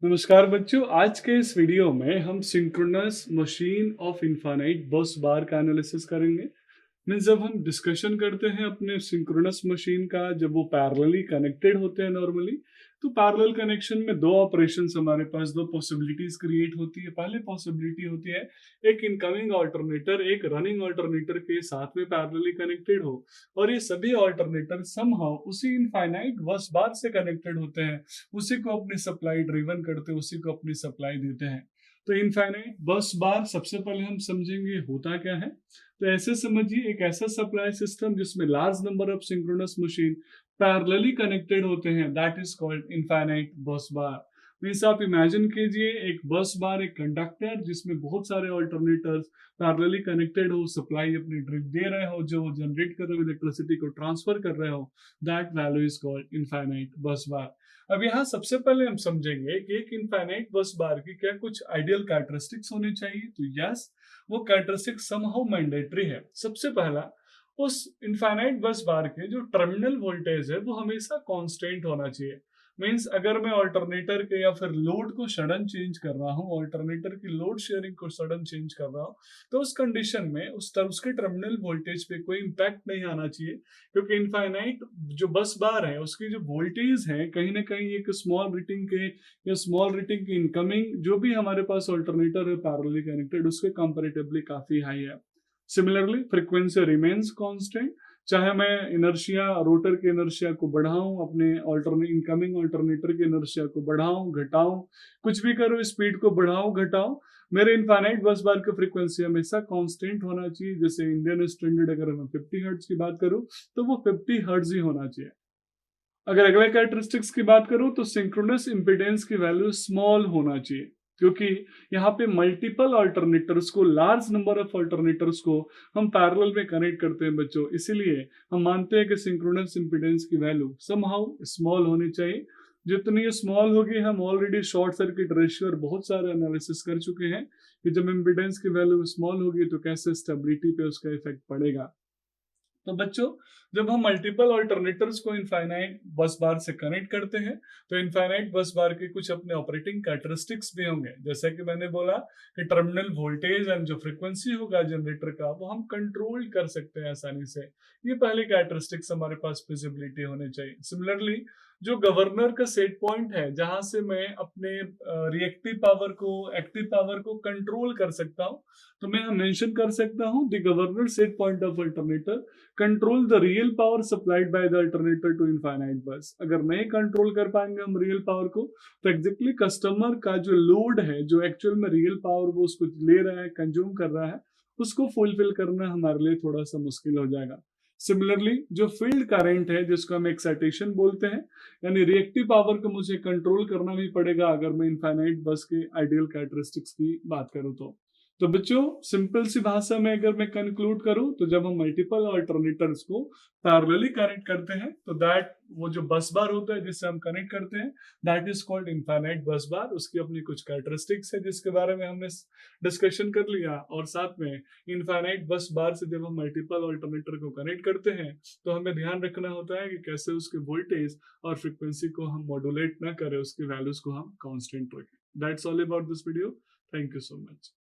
नमस्कार बच्चों, आज के इस वीडियो में हम सिंक्रोनस मशीन ऑफ इनफाइनाइट बस बार का एनालिसिस करेंगे। मीन्स जब हम डिस्कशन करते हैं अपने सिंक्रोनस मशीन का, जब वो पैरेलली कनेक्टेड होते हैं नॉर्मली, तो पैरेलल कनेक्शन में दो ऑपरेशंस हमारे पास, दो पॉसिबिलिटीज क्रिएट होती है। पहले पॉसिबिलिटी होती है एक इनकमिंग ऑल्टरनेटर एक रनिंग ऑल्टरनेटर के साथ में पैरेलली कनेक्टेड हो, और ये सभी ऑल्टरनेटर समहाउ उसी इनफाइनाइट बस बार से कनेक्टेड होते हैं, उसी को अपनी सप्लाई ड्रिवन करते हैं, उसी को अपनी सप्लाई देते हैं। तो इनफाइनाइट बस बार सबसे पहले हम समझेंगे होता क्या है। तो ऐसे समझिए, एक ऐसा सप्लाई सिस्टम जिसमें large number of synchronous machine parallelly connected होते हैं, दैट इज कॉल्ड इनफाइनाइट बस बार। मीन्स आप इमेजिन कीजिए एक बस बार, एक कंडक्टर जिसमें बहुत सारे ऑल्टरनेटर्स पैरेलली कनेक्टेड हो, सप्लाई अपनी ड्रिप दे रहे हो, जो जनरेट कर रहे हो, इलेक्ट्रिसिटी को ट्रांसफर कर रहे हो, that value is called infinite बस बार। अब यहाँ सबसे पहले हम समझेंगे कि एक इनफाइनाइट बस बार की क्या कुछ आइडियल कैरेक्टरिस्टिक्स होने चाहिए। तो यस, वो कैरेक्टरिस्टिक समहाउ मैंडेटरी है। सबसे पहला, उस इनफाइनाइट बस बार के जो टर्मिनल वोल्टेज है वो हमेशा कांस्टेंट होना चाहिए। मींस अगर मैं ऑल्टरनेटर के या फिर लोड को सडन चेंज कर रहा हूँ, ऑल्टरनेटर की लोड शेयरिंग को सडन चेंज कर रहा हूँ, तो उस कंडीशन में उसके टर्मिनल वोल्टेज पे कोई इम्पैक्ट नहीं आना चाहिए, क्योंकि इनफाइनाइट जो बस बार है उसकी जो वोल्टेज है कहीं ना कहीं एक स्मॉल रेटिंग के या स्मॉल रेटिंग की इनकमिंग जो भी हमारे पास ऑल्टरनेटर है पैरेलली कनेक्टेड, उसके कंपैरेटिवली काफी हाई है। सिमिलरली फ्रीक्वेंसी रिमेन्स कांस्टेंट, चाहे मैं इनर्शिया, रोटर के इनर्शिया को बढ़ाऊं, अपने इनकमिंग ऑल्टरनेटर के इनर्शिया को बढ़ाऊं घटाऊं, कुछ भी करो, स्पीड को बढ़ाऊं घटाऊं, मेरे इनफाइनाइट बस बार की फ्रीक्वेंसी हमेशा कांस्टेंट होना चाहिए। जैसे इंडियन स्टैंडर्ड अगर मैं 50 हर्ट्ज की बात करूं तो वो 50 हर्ट्ज ही होना चाहिए। अगर अगले कैरेक्टरिस्टिक्स की बात करूं तो सिंक्रोनस इंपेडेंस की वैल्यू स्मॉल होना चाहिए, क्योंकि यहाँ पे मल्टीपल अल्टरनेटर्स को, लार्ज नंबर ऑफ अल्टरनेटर्स को हम पैरेलल में कनेक्ट करते हैं बच्चों, इसीलिए हम मानते हैं कि सिंक्रोनस इंपेडेंस की वैल्यू समहाउ स्मॉल होनी चाहिए। जितनी स्मॉल होगी, हम ऑलरेडी शॉर्ट सर्किट रेशियो और बहुत सारे एनालिसिस कर चुके हैं कि जब इंपेडेंस की वैल्यू स्मॉल होगी तो कैसे स्टेबिलिटी पे उसका इफेक्ट पड़ेगा। तो बच्चों, जब हम मल्टीपल ऑल्टरनेटर्स को इनफाइनाइट बस बार से कनेक्ट करते हैं तो इनफाइनाइट बस बार के कुछ अपने ऑपरेटिंग कैरेक्टरिस्टिक्स भी होंगे। जैसे कि मैंने बोला कि टर्मिनल वोल्टेज एंड जो फ्रीक्वेंसी होगा जनरेटर का, वो हम कंट्रोल कर सकते हैं आसानी से। ये पहले कैरेक्टरिस्टिक्स हमारे पास फिजिबिलिटी होने चाहिए। सिमिलरली जो गवर्नर का सेट पॉइंट है, जहां से मैं अपने रिएक्टिव पावर को, एक्टिव पावर को कंट्रोल कर सकता हूँ, तो मैं मेंशन कर सकता हूँ the governor set point of alternator control the real power supplied by the alternator to infinite bus. अगर नहीं कंट्रोल कर पाएंगे हम रियल पावर को, तो एग्जैक्टली कस्टमर का जो लोड है, जो एक्चुअल में रियल पावर वो उसको ले रहा है, कंज्यूम कर रहा है, उसको फुलफिल करना हमारे लिए थोड़ा सा मुश्किल हो जाएगा। सिमिलरली जो फील्ड करंट है, जिसको हम एक्साइटेशन बोलते हैं, यानी रिएक्टिव पावर को मुझे कंट्रोल करना भी पड़ेगा अगर मैं इनफाइनाइट बस के आइडियल कैरेक्टरिस्टिक्स की बात करूं तो बच्चों, सिंपल सी भाषा में अगर मैं कंक्लूड करूं तो जब हम मल्टीपल अल्टरनेटर्स को पैरेलली कनेक्ट करते हैं तो दैट, वो जो बस बार होता है जिससे हम कनेक्ट करते हैं, दैट इज कॉल्ड इनफाइनाइट बस बार। उसकी अपनी कुछ कैरेक्टरिस्टिक्स है जिसके बारे में हमने डिस्कशन कर लिया, और साथ में इनफाइनाइट बस बार से जब हम मल्टीपल अल्टरनेटर को कनेक्ट करते हैं तो हमें ध्यान रखना होता है कि कैसे उसके वोल्टेज और फ्रिक्वेंसी को हम मॉड्यूलेट ना करें, उसके वैल्यूज को हम कांस्टेंट रखें। That's all about this video. Thank you so much.